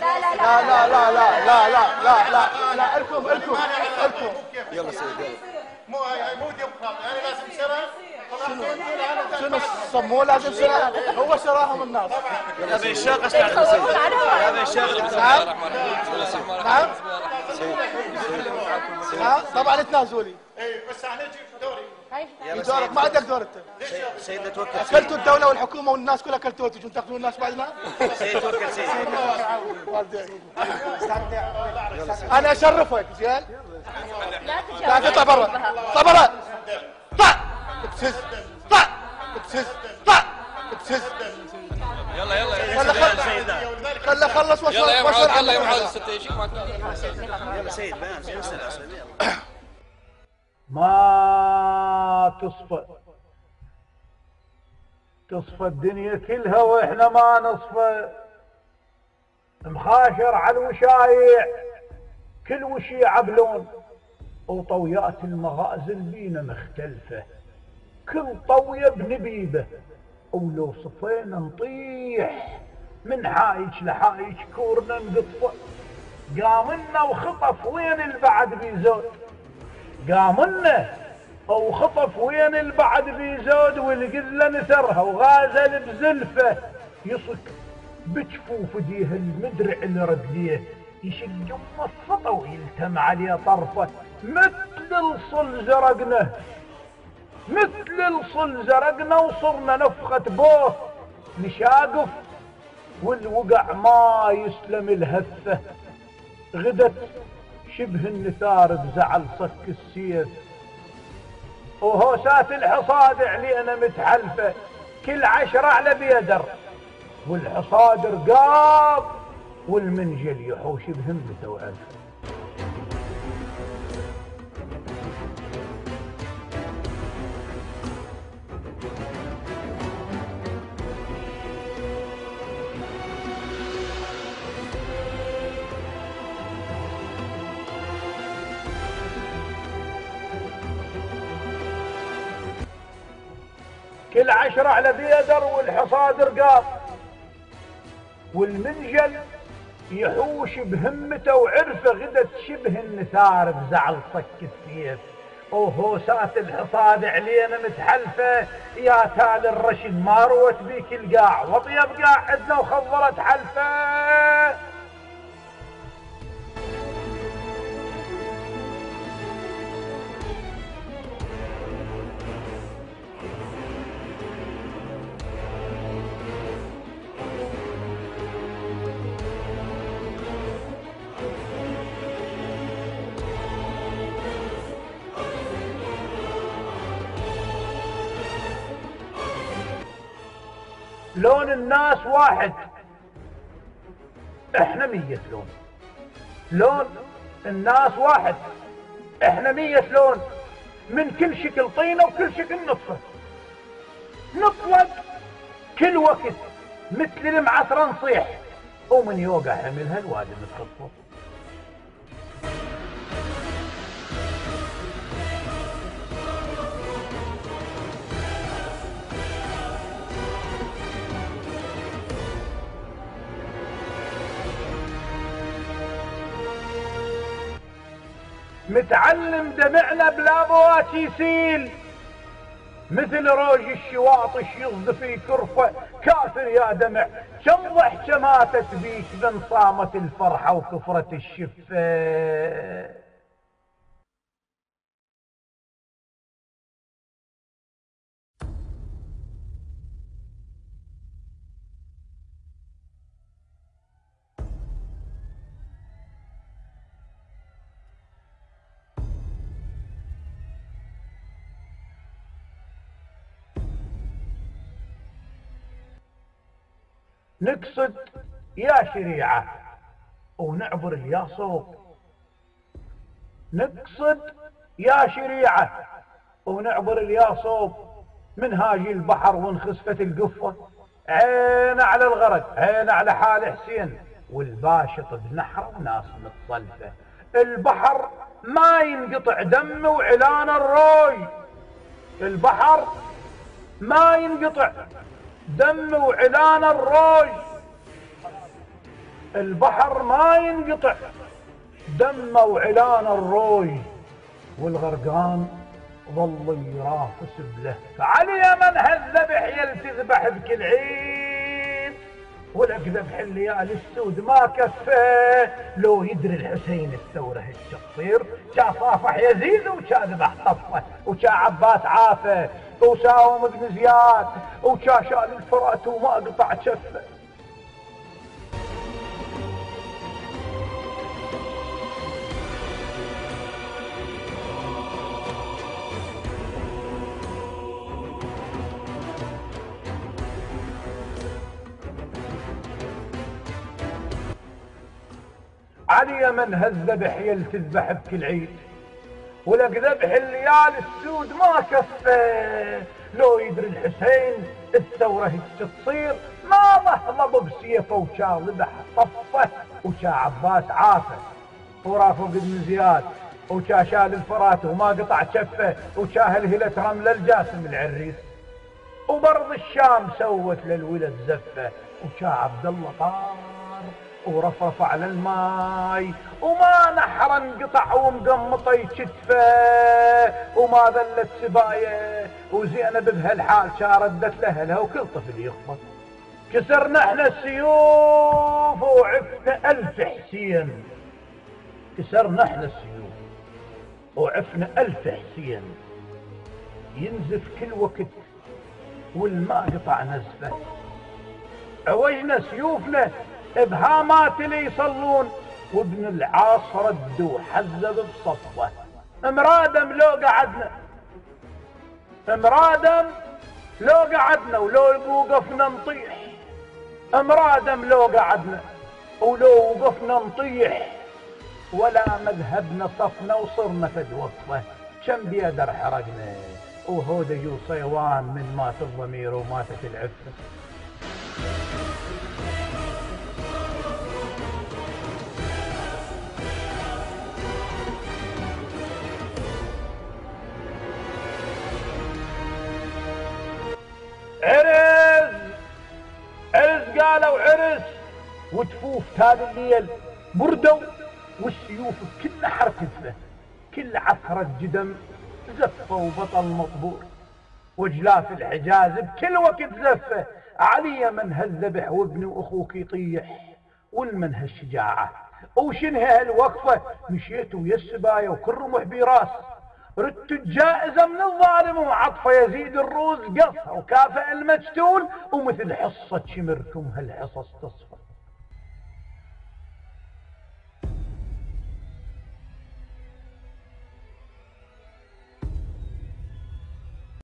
لا لا لا لا لا لا لا لا لا لا لا الكم يلا سيد يلا. مو ديمقراطي، انا لازم سرعه. شنو الصمو لازم سرعه؟ هو شراهم الناس. هذا الشاق استعد سيد. هذا الشاق. نعم نعم طبعا تنازلي. اي بس انا اجي دوري. دورك ما عندك دور انت. سيد توكل. اكلتوا الدوله والحكومه والناس كلها اكلتوها تجون تاخذون الناس بعدنا؟ سيد توكل سيد. انا اشرفك زين؟ لا تطلع برا اطلع برا طلع ابتز طلع ابتز طلع ابتز يلا يلا خله خلص وصل يلا يا معاذ وصل يلا يا معاذ الستة يجيك معك. يلا سيد بيان سيد ما تصفى الدنيا كلها واحنا ما نصفى. مخاشر على الوشايع كل وشيعة بلون، وطويات المغازل بينا مختلفة، كل طوية بنبيبة، ولو صفينا نطيح من حايج لحايج كورنا نقطفه. قامنا وخطف وين البعد بيزود، قامنا وخطف وين البعد بيزود، والقلة نثرها وغازل بزلفه، يصك بجفوف ديه المدرع اللي رديه، يشق مصطه ويلتم عليه طرفه، مثل الصل زرقنه مثل الصل زرقنا، وصرنا نفخة بوه نشاقف والوقع ما يسلم الهفة. غدت شبه النثار بزعل صك السيف، وهوسات الحصاد علينا متحلفة، كل 10 على بيدر، والحصاد رقاب والمنجل يحوش بهمته وألفه. كل 10 على بيدر، والحصاد رقاب والمنجل يحوش بهمته وعرفه. غدت شبه النثار بزعل صك السيف، وهوسات الحصاد علينا متحلفه، يا تال الرشد ما روت بيك القاع، وطيب قاعدنا وخضرت حلفه. لون الناس واحد، احنا 100 لون. لون الناس واحد، احنا 100 لون، من كل شكل طينه وكل شكل نطفه. نطلق كل وقت مثل المعثره نصيح، ومن يوقع حملها الوادي متخطف. متعلم دمعنا بلا بوات يسيل، مثل روج الشواطش يصد في كرفه. كافر يا دمع كم ضحكه ماتت بيك، من صامت الفرحه وكفرت الشفه. نقصد يا شريعة ونعبر الياصوب، نقصد يا شريعة ونعبر الياصوب، من هاجي البحر وانخسفت القفة. عين على الغرق، عين على حال حسين، والباشط بنحر وناس متصلفة. البحر ما ينقطع دم وعلان الروي، البحر ما ينقطع دم وعلان الروج. البحر ما ينقطع دمه وعلان الروي، والغرقان ظل يرافس بلهفه. علي من هالذبح يلتذبح بكل عيد، ولك ذبح الليالي السود ما كفاه. لو يدري الحسين الثوره هالش تصير، شا صافح يزيد وشا ذبح طفه، وشا عباس عافه، وساوم بن زياد، وشا شال الفرات وما قطع شفه. علي من هالذبح يلتذبح بكل عيد، ولك ذبح الليالي السود ما كفاه. لو يدري الحسين الثورة هيك تصير، ما ضهضب بسيفه وشا ذبح طفه، وشا عباس عافه، ورافق بن زياد، وشا شال الفرات وما قطع شفه، وشا هلهلة رمل الجاسم العريس، وبرض الشام سوت للولد زفه، وشا عبد الله طار ورفرف على الماي، وما نحر انقطع ومقمطه يشتفه، وما ذلت سبايه، وزينب بهالحال شاردت لاهلها وكل طفل يخبط. كسرنا احنا السيوف وعفنا 1000 حسين، كسرنا احنا السيوف وعفنا 1000 حسين، ينزف كل وقت والما قطع نزفه. عوجنا سيوفنا بهامات اللي يصلون، وابن العاص ردوا حزب بصفوه. مرادم لو قعدنا، مرادم لو قعدنا ولو وقفنا نطيح، مرادم لو قعدنا ولو وقفنا نطيح، ولا مذهبنا صفنا وصرنا فد وصفه. شم بيدر حرقنا وهود جو صيوان من مات الضمير وماتت العفه. عرس عرس قالوا عرس، وتفوف تالي الليل بردوا، والسيوف بكل حركته كل عثرة جدم زفة، وبطل مطبور وجلاف الحجاز بكل وقت زفة. علي من هالذبح وابني واخوك يطيح، والمن هالشجاعة وشنها هالوقفة. مشيت ويا السبايا وكل رمح براس، ردت الجائزة من الظالم وعطفة يزيد الروز قصها، وكافئ المجتول ومثل حصة شمركم هالحصص تصفى.